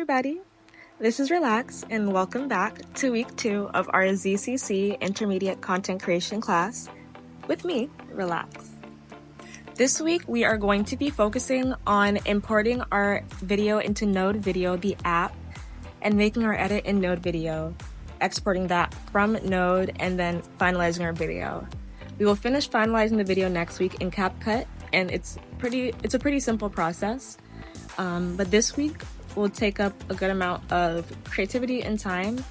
everybody, this is Relax and welcome back to week 2 of our ZCC Intermediate Content Creation class with me, Relax. This week we are going to be focusing on importing our video into NodeVideo, the app, and making our edit in NodeVideo, exporting that from Node, and then finalizing our video. We will finish finalizing the video next week in CapCut, and it's a pretty simple process. But this week will take up a good amount of creativity and time.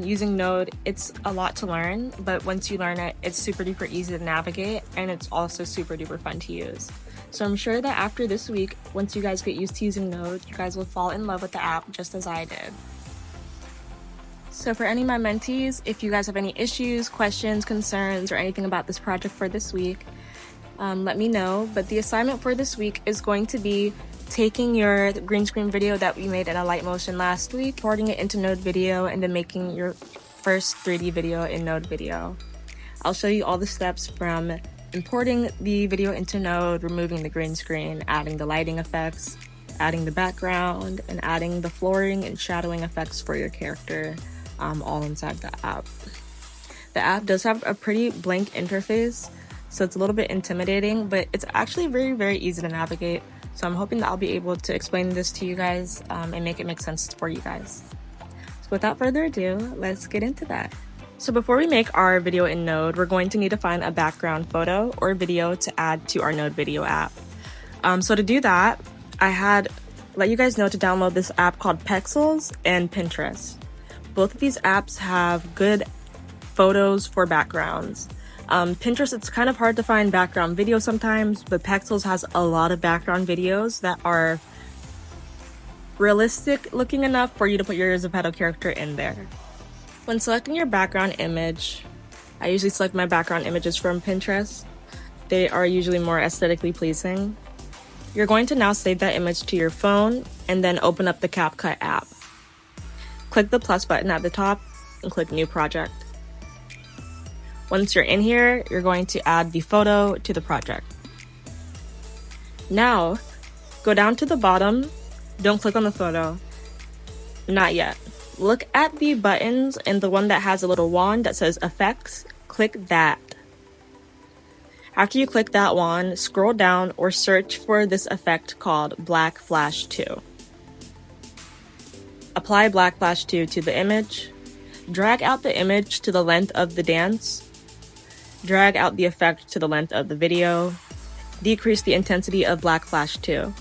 Using Node, it's a lot to learn, but once you learn it, it's super duper easy to navigate, and it's also super duper fun to use. So I'm sure that after this week, once you guys get used to using Node, you guys will fall in love with the app just as I did. So for any of my mentees, if you guys have any issues, questions, concerns, or anything about this project for this week, let me know. But the assignment for this week is going to be taking your green screen video that we made in a light motion last week, porting it into NodeVideo, and then making your first 3D video in NodeVideo. I'll show you all the steps from importing the video into Node, removing the green screen, adding the lighting effects, adding the background, and adding the flooring and shadowing effects for your character, all inside the app. The app does have a pretty blank interface, so it's a little bit intimidating, but it's actually very, very easy to navigate. So I'm hoping that I'll be able to explain this to you guys and make it make sense for you guys. So without further ado, let's get into that. So before we make our video in Node, we're going to need to find a background photo or video to add to our NodeVideo app. So to do that, I had let you guys know to download this app called Pexels and Pinterest. Both of these apps have good photos for backgrounds. Pinterest, it's kind of hard to find background video sometimes, but Pexels has a lot of background videos that are realistic looking enough for you to put your Zepeto character in there. When selecting your background image, I usually select my background images from Pinterest. They are usually more aesthetically pleasing. You're going to now save that image to your phone and then open up the CapCut app. Click the plus button at the top and click New Project. Once you're in here, you're going to add the photo to the project. Now, go down to the bottom. Don't click on the photo. Not yet. Look at the buttons and the one that has a little wand that says Effects. Click that. After you click that wand, scroll down or search for this effect called Black Flash 2. Apply Black Flash 2 to the image. Drag out the image to the length of the dance. Drag out the effect to the length of the video. Decrease the intensity of Black Flash 2.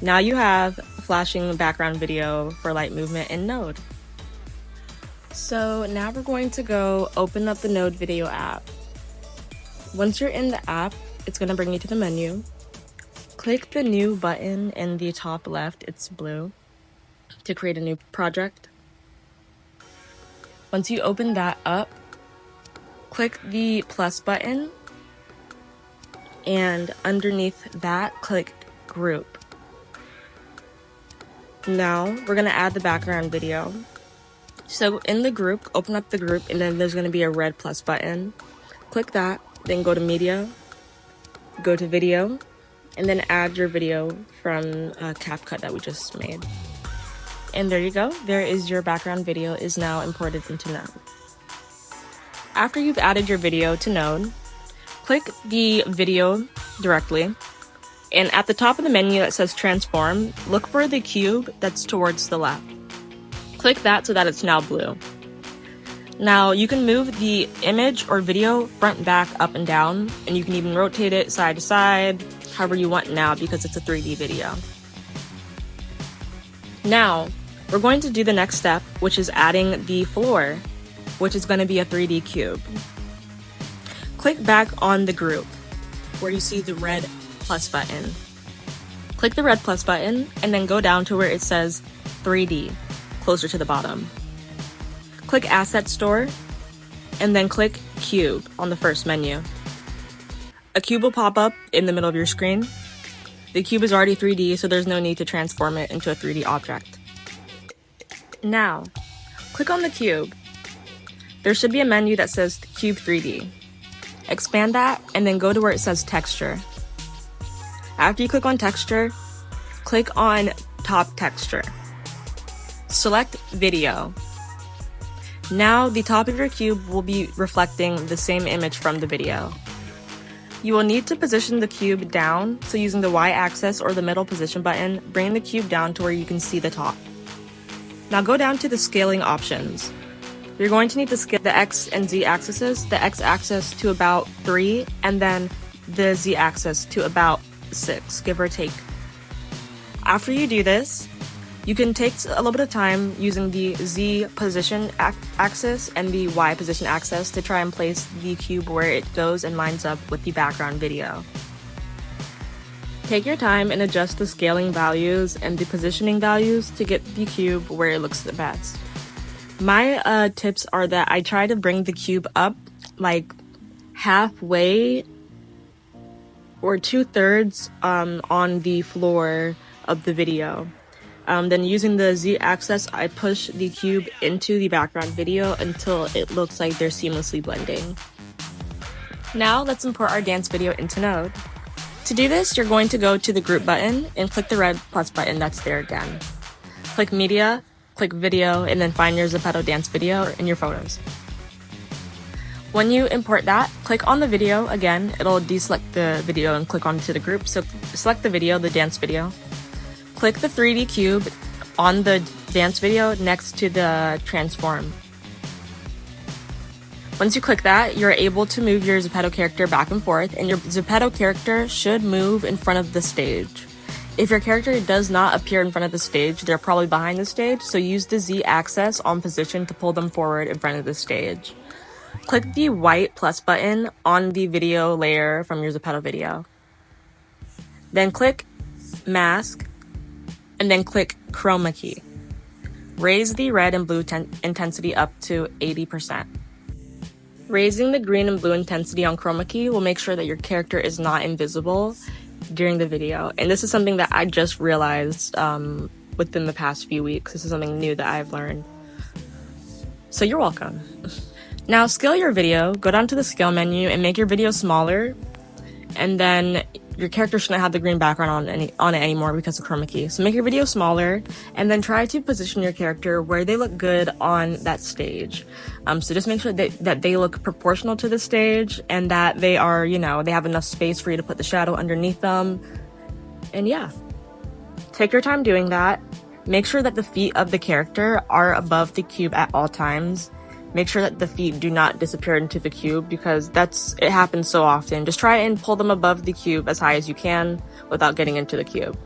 Now you have flashing background video for light movement in Node. So now we're going to go open up the NodeVideo app. Once you're in the app, it's going to bring you to the menu. Click the new button in the top left, it's blue, to create a new project. Once you open that up, click the plus button, and underneath that, click Group. Now, we're going to add the background video. So in the group, open up the group, and then there's going to be a red plus button. Click that, then go to Media, go to Video, and then add your video from CapCut that we just made. And there you go. There is your background video is now imported into Node. After you've added your video to Node, click the video directly, and at the top of the menu that says Transform, look for the cube that's towards the left. Click that so that it's now blue. Now you can move the image or video front, back, up, and down, and you can even rotate it side to side, however you want now because it's a 3D video. Now, we're going to do the next step, which is adding the floor, which is going to be a 3D cube. Click back on the group where you see the red plus button. Click the red plus button and then go down to where it says 3D, closer to the bottom. Click Asset Store and then click Cube on the first menu. A cube will pop up in the middle of your screen. The cube is already 3D, so there's no need to transform it into a 3D object. Now, click on the cube. There should be a menu that says Cube 3D. Expand that and then go to where it says Texture. After you click on Texture, click on Top Texture. select video. Now the top of your cube will be reflecting the same image from the video. You will need to position the cube down, so using the Y-axis or the middle position button, bring the cube down to where you can see the top. Now go down to the scaling options. You're going to need to scale the X and Z axes, the X axis to about 3, and then the Z axis to about 6, give or take. After you do this, you can take a little bit of time using the Z position axis and the Y position axis to try and place the cube where it goes and lines up with the background video. Take your time and adjust the scaling values and the positioning values to get the cube where it looks the best. My tips are that I try to bring the cube up like halfway or 2/3 on the floor of the video. Then using the Z axis, I push the cube into the background video until it looks like they're seamlessly blending. Now let's import our dance video into Node. To do this, you're going to go to the group button and click the red plus button that's there again. Click media, click video, and then find your Zepeto Dance video in your photos. When you import that, click on the video again. It'll deselect the video and click onto the group. So select the video, the dance video. Click the 3D cube on the dance video next to the transform. Once you click that, you're able to move your Zepeto character back and forth, and your Zepeto character should move in front of the stage. If your character does not appear in front of the stage, they're probably behind the stage, so use the Z axis on position to pull them forward in front of the stage. Click the white plus button on the video layer from your Zepeto video. Then click mask, and then click chroma key. Raise the red and blue intensity up to 80%. Raising the green and blue intensity on chroma key will make sure that your character is not invisible during the video. And this is something that I just realized within the past few weeks. This is something new that I've learned. So you're welcome. Now scale your video, go down to the scale menu and make your video smaller, and then your character shouldn't have the green background on it anymore because of chroma key. So make your video smaller and then try to position your character where they look good on that stage. So just make sure that they look proportional to the stage and that they are, they have enough space for you to put the shadow underneath them. And yeah, take your time doing that. Make sure that the feet of the character are above the cube at all times. Make sure that the feet do not disappear into the cube because it happens so often. Just try and pull them above the cube as high as you can without getting into the cube.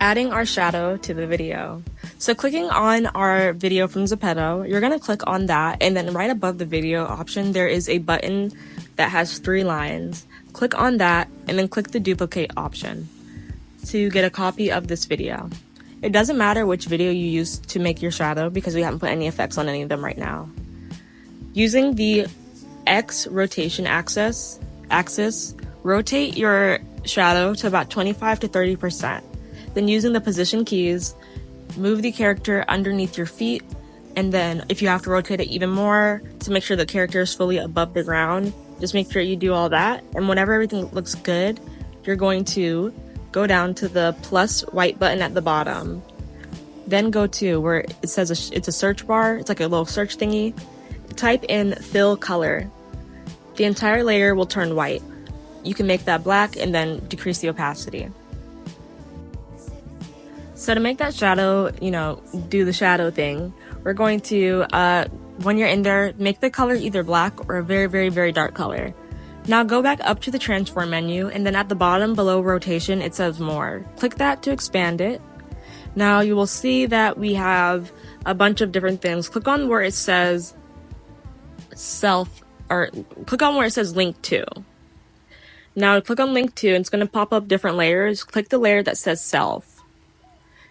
Adding our shadow to the video. So clicking on our video from Zepeto, you're going to click on that, and then right above the video option there is a button that has 3 lines. Click on that and then click the duplicate option to get a copy of this video. It doesn't matter which video you use to make your shadow because we haven't put any effects on any of them right now. Using the X rotation axis, rotate your shadow to about 25 to 30%. Then using the position keys, move the character underneath your feet, and then if you have to rotate it even more to make sure the character is fully above the ground, just make sure you do all that. And whenever everything looks good, you're going to go down to the plus white button at the bottom. Then go to where it says it's a search bar. It's like a little search thingy. Type in fill color. The entire layer will turn white. You can make that black and then decrease the opacity. So to make that shadow, do the shadow thing, we're going to, when you're in there, make the color either black or a very, very, very dark color. Now go back up to the transform menu, and then at the bottom below rotation it says more. Click that to expand it. Now you will see that we have a bunch of different things. Click on where it says click on where it says link to. Now click on link to, and it's going to pop up different layers. Click the layer that says self.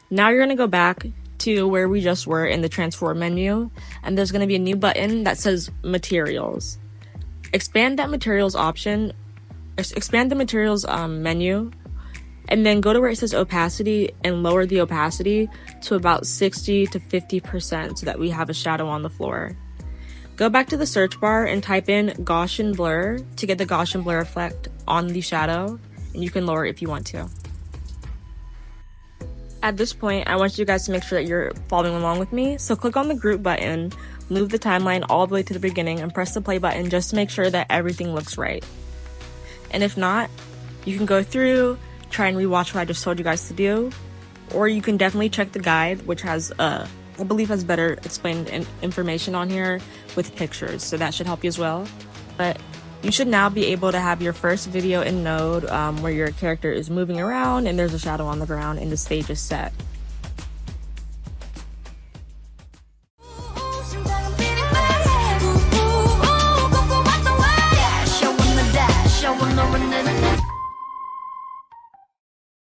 Now you're going to go back to where we just were in the transform menu, and there's going to be a new button that says materials. Expand that materials option, expand the materials menu, and then go to where it says opacity and lower the opacity to about 60 to 50% so that we have a shadow on the floor. Go back to the search bar and type in Gaussian blur to get the Gaussian blur effect on the shadow, and you can lower it if you want to. At this point, I want you guys to make sure that you're following along with me. So click on the group button, move the timeline all the way to the beginning, and press the play button just to make sure that everything looks right. And if not, you can go through, try and rewatch what I just told you guys to do, or you can definitely check the guide, which has, I believe has better explained information on here with pictures, so that should help you as well. But you should now be able to have your first video in Node where your character is moving around and there's a shadow on the ground and the stage is set.